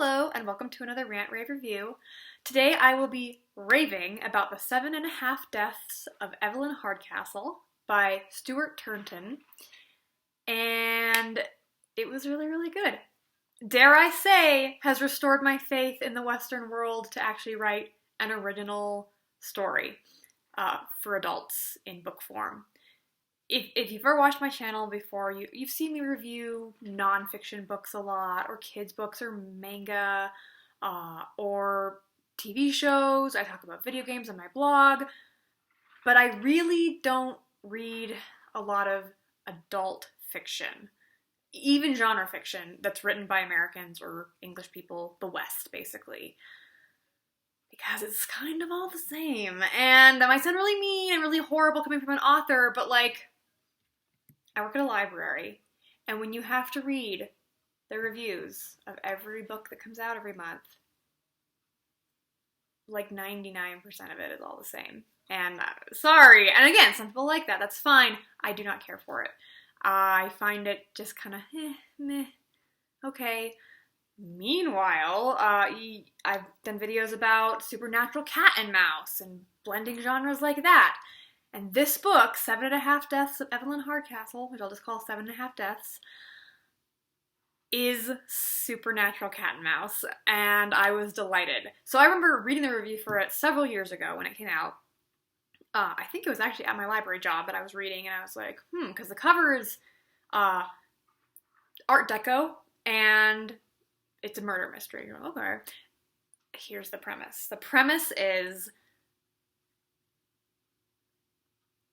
Hello and welcome to another Rant Rave review. Today I will be raving about the 7.5 Deaths of Evelyn Hardcastle by Stuart Turton, and it was really good. Dare I say, has restored my faith in the Western world to actually write an original story for adults in book form. If you've ever watched my channel before, you've seen me review nonfiction books a lot, or kids books, or manga, or TV shows. I talk about video games on my blog, but I really don't read a lot of adult fiction, even genre fiction that's written by Americans or English people, the West, basically. Because it's kind of all the same. And that might sound really mean and really horrible coming from an author, but like, I work at a library, and when you have to read the reviews of every book that comes out every month, like 99% of it is all the same. And sorry, and again, some people like that, that's fine. I do not care for it. I find it just kind of meh, okay. Meanwhile, I've done videos about supernatural cat and mouse and blending genres like that. And this book, 7.5 Deaths of Evelyn Hardcastle, which I'll just call 7.5 Deaths, is supernatural cat and mouse, and I was delighted. So I remember reading the review for it several years ago when it came out. I think it was actually at my library job that I was reading, and I was like, because the cover is Art Deco, and it's a murder mystery. You're like, okay. Here's the premise. The premise is,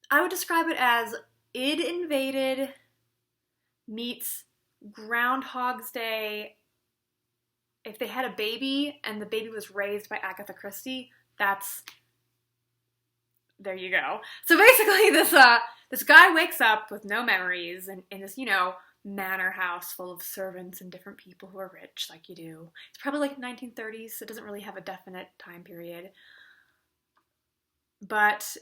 I would describe it as Id Invaded meets Groundhog's Day. If they had a baby and the baby was raised by Agatha Christie, there you go. So basically this guy wakes up with no memories in this, manor house full of servants and different people who are rich, like you do. It's probably like 1930s, so it doesn't really have a definite time period. But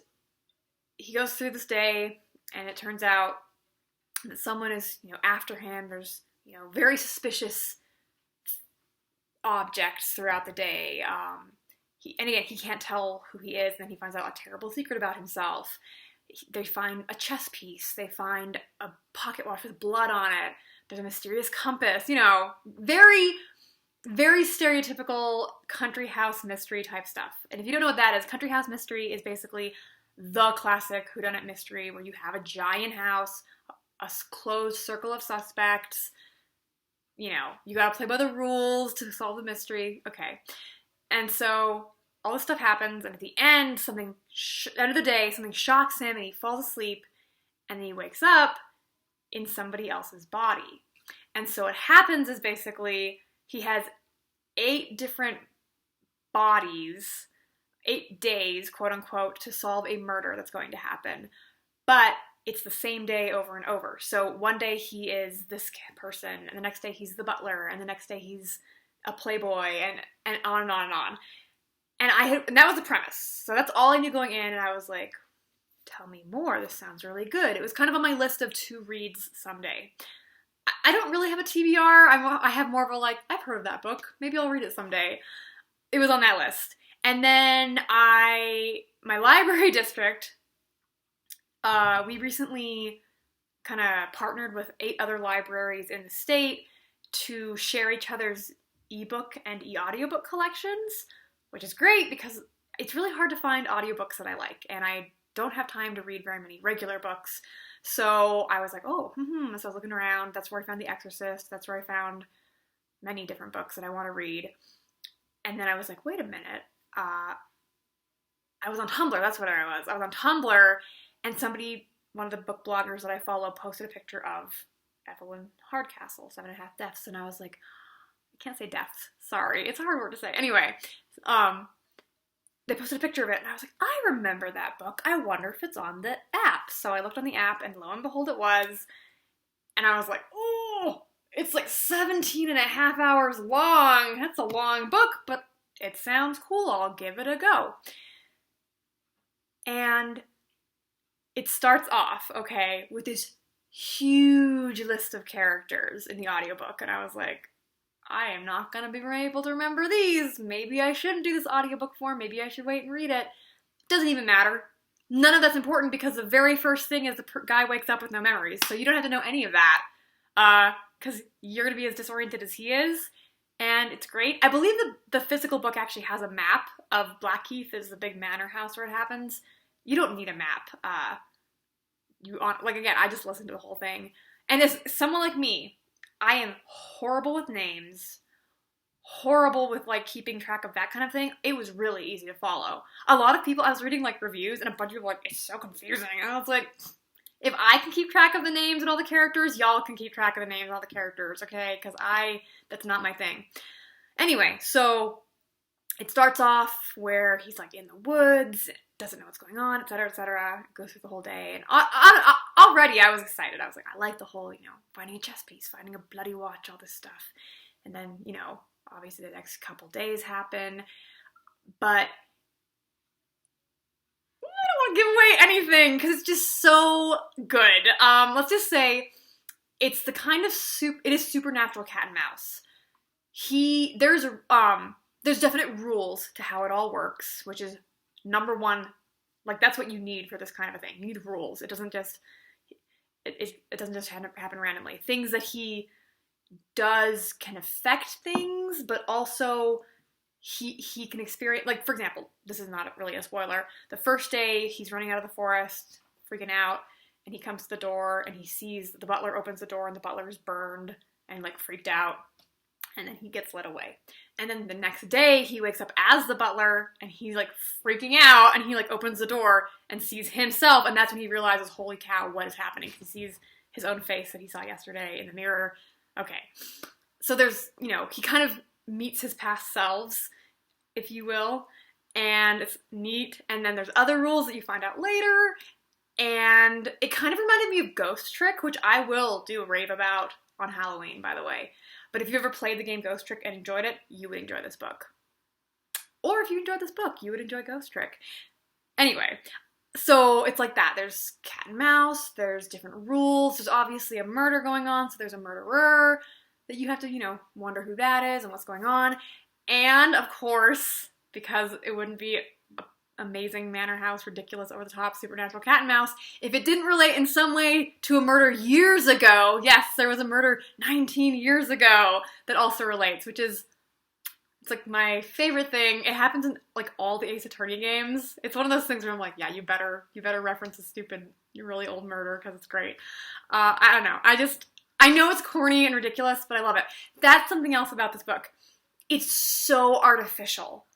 he goes through this day, and it turns out that someone is, after him. There's, very suspicious objects throughout the day. He can't tell who he is, and then he finds out a terrible secret about himself. They find a chess piece. They find a pocket watch with blood on it. There's a mysterious compass. Very, very stereotypical country house mystery type stuff. And if you don't know what that is, country house mystery is basically the classic whodunit mystery where you have a giant house, a closed circle of suspects. You gotta play by the rules to solve the mystery. Okay. And so all this stuff happens, and at the end, end of the day, something shocks him, and he falls asleep, and then he wakes up in somebody else's body. And so what happens is basically he has 8 different bodies, 8 days, quote unquote, to solve a murder that's going to happen. But it's the same day over and over. So one day he is this person, and the next day he's the butler, and the next day he's a playboy, and on and on and on. And that was the premise. So that's all I knew going in, and I was like, tell me more. This sounds really good. It was kind of on my list of to reads someday. I don't really have a TBR. I have more of a I've heard of that book. Maybe I'll read it someday. It was on that list. And then my library district, we recently kind of partnered with 8 other libraries in the state to share each other's ebook and e-audiobook collections, which is great because it's really hard to find audiobooks that I like, and I don't have time to read very many regular books. So I was like, so I was looking around. That's where I found The Exorcist. That's where I found many different books that I want to read. And then I was like, wait a minute. I was on Tumblr, that's what I was. I was on Tumblr, and one of the book bloggers that I follow, posted a picture of Evelyn Hardcastle, 7.5 Deaths, and I was like, I can't say deaths, sorry, it's a hard word to say. Anyway, they posted a picture of it, and I was like, I remember that book, I wonder if it's on the app. So I looked on the app, and lo and behold it was, and I was like, oh, it's like 17.5 hours long, that's a long book, but it sounds cool, I'll give it a go. And it starts off, with this huge list of characters in the audiobook, and I was like, I am not going to be able to remember these. Maybe I shouldn't do this audiobook form. Maybe I should wait and read it. Doesn't even matter. None of that's important because the very first thing is the guy wakes up with no memories. So you don't have to know any of that. Because you're going to be as disoriented as he is. And it's great. I believe the physical book actually has a map of Blackheath. Is the big manor house where it happens. You don't need a map. Again, I just listened to the whole thing. And as someone like me, I am horrible with names, horrible with, like, keeping track of that kind of thing. It was really easy to follow. A lot of people, I was reading, like, reviews, and a bunch of people were like, it's so confusing. And I was like, if I can keep track of the names and all the characters, y'all can keep track of the names and all the characters, okay? Because that's not my thing. Anyway, so it starts off where he's, like, in the woods, doesn't know what's going on, etc., etc. Goes through the whole day, and already I was excited. I was like, I like the whole, finding a chess piece, finding a bloody watch, all this stuff. And then, obviously the next couple days happen, but I don't want to give away anything because it's just so good. Let's just say it's the kind of it is supernatural cat and mouse. There's definite rules to how it all works, which is number one, like, that's what you need for this kind of a thing. You need rules. It doesn't just happen randomly. Things that he does can affect things, but also he can experience, like, for example, this is not really a spoiler. The first day, he's running out of the forest, freaking out, and he comes to the door, and he sees the butler opens the door, and the butler is burned and, like, freaked out. And then he gets led away. And then the next day, he wakes up as the butler, and he's, like, freaking out, and he, like, opens the door and sees himself, and that's when he realizes, holy cow, what is happening? He sees his own face that he saw yesterday in the mirror. Okay. So there's, he kind of meets his past selves, if you will, and it's neat. And then there's other rules that you find out later, and it kind of reminded me of Ghost Trick, which I will do a rave about on Halloween, by the way. But if you ever played the game Ghost Trick and enjoyed it, you would enjoy this book. Or if you enjoyed this book, you would enjoy Ghost Trick. Anyway, so it's like that. There's cat and mouse, there's different rules, there's obviously a murder going on, so there's a murderer that you have to, wonder who that is and what's going on. And, of course, because it wouldn't be amazing manor house, ridiculous, over-the-top, supernatural cat and mouse, if it didn't relate in some way to a murder years ago, yes, there was a murder 19 years ago that also relates, which is, it's like my favorite thing. It happens in, like, all the Ace Attorney games. It's one of those things where I'm like, yeah, you better reference a stupid, really old murder, because it's great. I don't know. I know it's corny and ridiculous, but I love it. That's something else about this book. It's so artificial.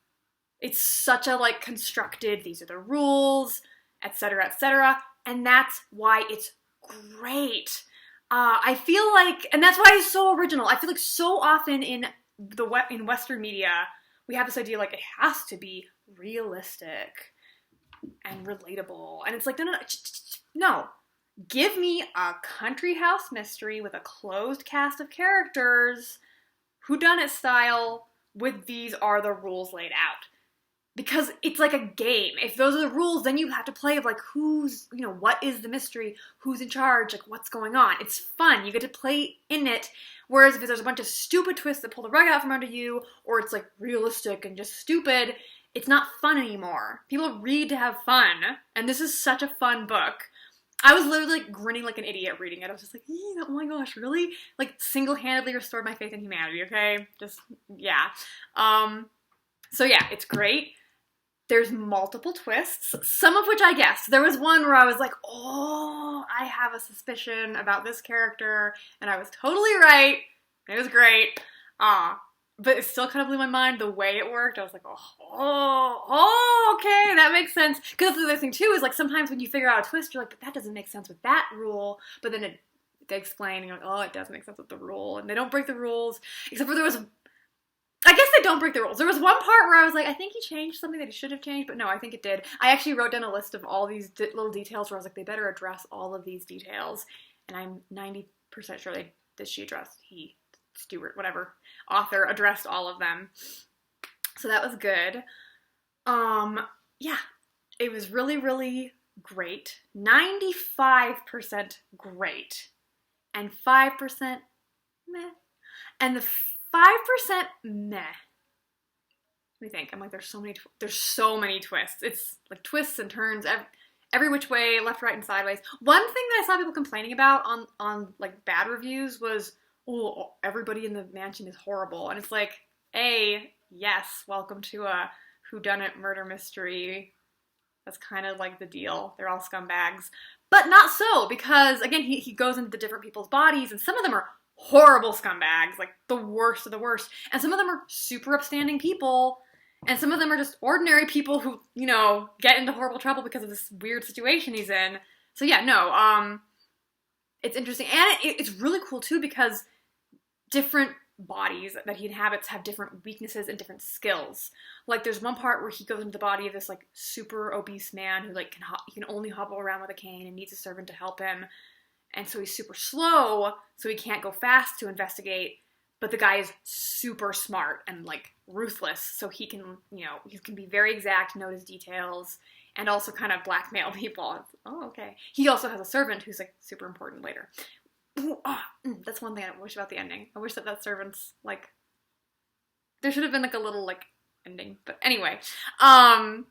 It's such a, like, constructed, these are the rules, etc., etc., and that's why it's great. I feel like, and that's why it's so original. I feel like so often in Western media, we have this idea, like, it has to be realistic and relatable, and it's like, no. Give me a country house mystery with a closed cast of characters, whodunit style, with these are the rules laid out. Because it's like a game. If those are the rules, then you have to play of, like, who's, what is the mystery? Who's in charge? Like, what's going on? It's fun. You get to play in it. Whereas if there's a bunch of stupid twists that pull the rug out from under you, or it's, like, realistic and just stupid, it's not fun anymore. People read to have fun. And this is such a fun book. I was literally, like, grinning like an idiot reading it. I was just like, oh my gosh, really? Like, single-handedly restored my faith in humanity, okay? Just, yeah. So yeah, it's great. There's multiple twists, some of which I guessed. There was one where I was like, oh, I have a suspicion about this character, and I was totally right. It was great. But it still kind of blew my mind the way it worked. I was like, oh, okay, that makes sense. Because the other thing, too, is, like, sometimes when you figure out a twist, you're like, but that doesn't make sense with that rule. But then they explain, and you're like, oh, it does make sense with the rule. And they don't break the rules, except for I guess they don't break the rules. There was one part where I was like, I think he changed something that he should have changed, but no, I think it did. I actually wrote down a list of all these little details where I was like, they better address all of these details. And I'm 90% sure Stuart, whatever, author, addressed all of them. So that was good. Yeah, it was really, really great. 95% great. And 5% meh. And the 5% meh. Let me think. I'm like, there's so many twists. It's like twists and turns every which way, left, right, and sideways. One thing that I saw people complaining about on like bad reviews was, oh, everybody in the mansion is horrible. And it's like, yes, welcome to a whodunit murder mystery. That's kind of like the deal. They're all scumbags. But not so, because again, he goes into the different people's bodies, and some of them are horrible scumbags, like the worst of the worst. And some of them are super upstanding people, and some of them are just ordinary people who, you know, get into horrible trouble because of this weird situation he's in. So yeah, no, it's interesting. And it's really cool too, because different bodies that he inhabits have different weaknesses and different skills. Like there's one part where he goes into the body of this like super obese man who like he can only hobble around with a cane and needs a servant to help him. And so he's super slow, so he can't go fast to investigate. But the guy is super smart and like ruthless, so he can, you know, he can be very exact, notice details, and also kind of blackmail people. Oh, okay. He also has a servant who's like super important later. Ooh, that's one thing I wish about the ending. I wish that servant's like, there should have been like a little like ending, but anyway. And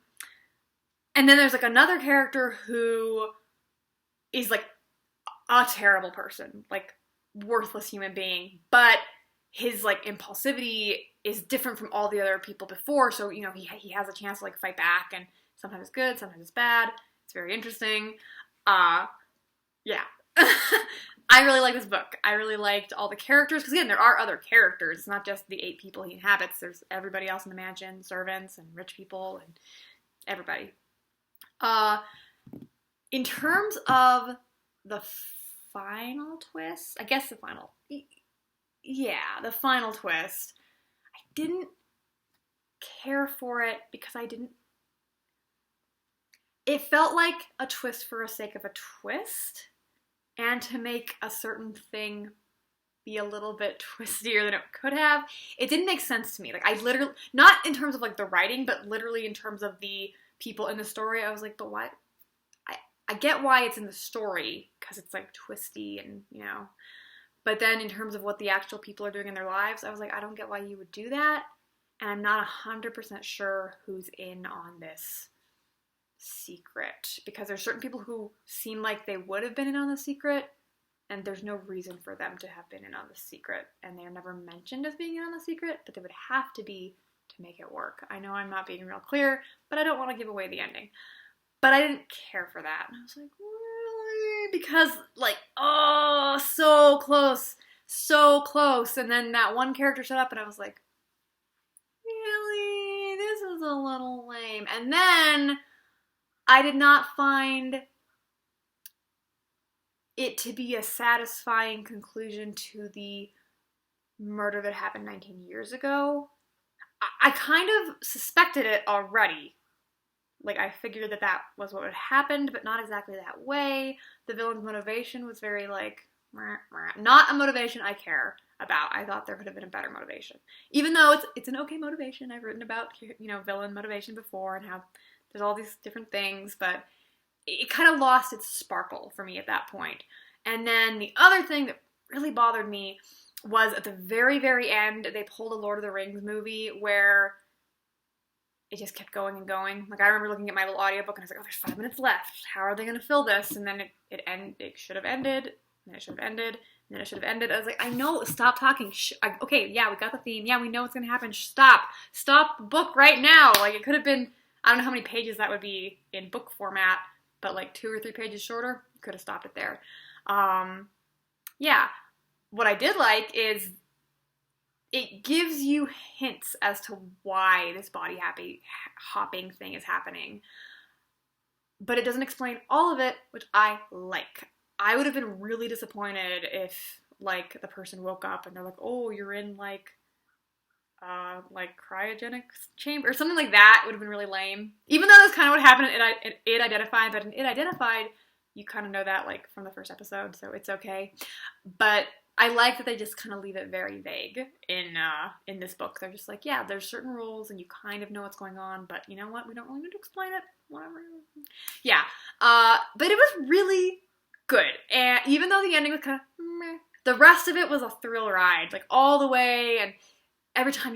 then there's like another character who is like a terrible person, like worthless human being, but his like impulsivity is different from all the other people before, so you know he has a chance to like fight back, and sometimes it's good, sometimes it's bad. It's very interesting. Yeah. I really like this book. I really liked all the characters, because again, there are other characters. It's not just the 8 people he inhabits. There's everybody else in the mansion, servants and rich people and everybody. In terms of the final twist, I guess the final twist, I didn't care for it because it felt like a twist for the sake of a twist, and to make a certain thing be a little bit twistier than it could have. It didn't make sense to me. Like, I literally, not in terms of like the writing, but literally in terms of the people in the story, I was like, but why? I get why it's in the story, because it's like twisty and, you know, but then in terms of what the actual people are doing in their lives, I was like, I don't get why you would do that, and I'm not 100% sure who's in on this secret, because there's certain people who seem like they would have been in on the secret, and there's no reason for them to have been in on the secret, and they're never mentioned as being in on the secret, but they would have to be to make it work. I know I'm not being real clear, but I don't want to give away the ending. But I didn't care for that. And I was like, really? Because, like, oh, so close. So close. And then that one character showed up, and I was like, really? This is a little lame. And then I did not find it to be a satisfying conclusion to the murder that happened 19 years ago. I kind of suspected it already. Like, I figured that was what had happened, but not exactly that way. The villain's motivation was very, like, not a motivation I care about. I thought there could have been a better motivation. Even though it's an okay motivation. I've written about, you know, villain motivation before and how there's all these different things, but it kind of lost its sparkle for me at that point. And then the other thing that really bothered me was at the very, very end, they pulled a Lord of the Rings movie where it just kept going and going. Like, I remember looking at my little audiobook and I was like, oh, there's 5 minutes left. How are they going to fill this? And then it should have ended, and then it should have ended, and then it should have ended. I was like, I know, stop talking. Okay, yeah, we got the theme. Yeah, we know what's going to happen. Stop the book right now. Like, it could have been, I don't know how many pages that would be in book format, but like 2 or 3 pages shorter, could have stopped it there. Yeah, what I did like is it gives you hints as to why this body hopping thing is happening. But it doesn't explain all of it, which I like. I would have been really disappointed if, like, the person woke up and they're like, oh, you're in, like cryogenic chamber, or something like that. Would have been really lame. Even though that's kind of what happened in It Identified, but in It Identified, you kind of know that, like, from the first episode, so it's okay. But I like that they just kind of leave it very vague in this book. They're just like, yeah, there's certain rules, and you kind of know what's going on, but you know what? We don't really need to explain it. Whatever. Yeah. But it was really good. And even though the ending was kind of meh, The rest of it was a thrill ride, like all the way, and every time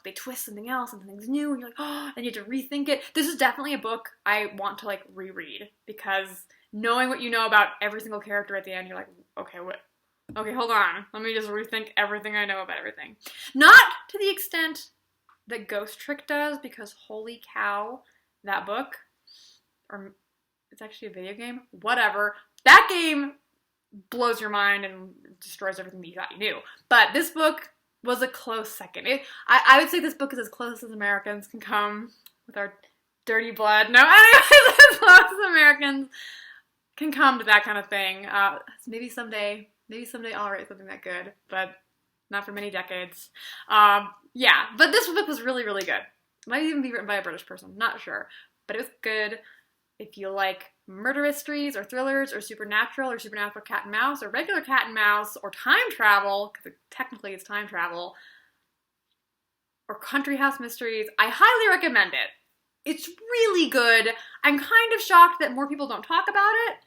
they twist something else and something's new, and you're like, oh, and you have to rethink it. This is definitely a book I want to, like, reread, because knowing what you know about every single character at the end, you're like, okay, hold on. Let me just rethink everything I know about everything. Not to the extent that Ghost Trick does, because holy cow, that book, or it's actually a video game, whatever, that game blows your mind and destroys everything that you thought you knew. But this book was a close second. I would say this book is as close as Americans can come with our dirty blood. No, anyways, as close as Americans can come to that kind of thing. Maybe someday I'll write something that good, but not for many decades. Yeah, but this book was really, really good. Might even be written by a British person, not sure. But it was good. If you like murder mysteries or thrillers or supernatural cat and mouse or regular cat and mouse or time travel, because technically it's time travel, or country house mysteries, I highly recommend it. It's really good. I'm kind of shocked that more people don't talk about it.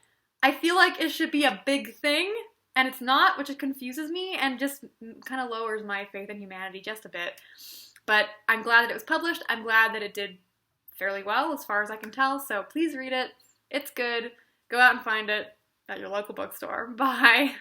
I feel like it should be a big thing, and it's not, which confuses me and just kind of lowers my faith in humanity just a bit. But I'm glad that it was published. I'm glad that it did fairly well, as far as I can tell, so please read it. It's good. Go out and find it at your local bookstore. Bye.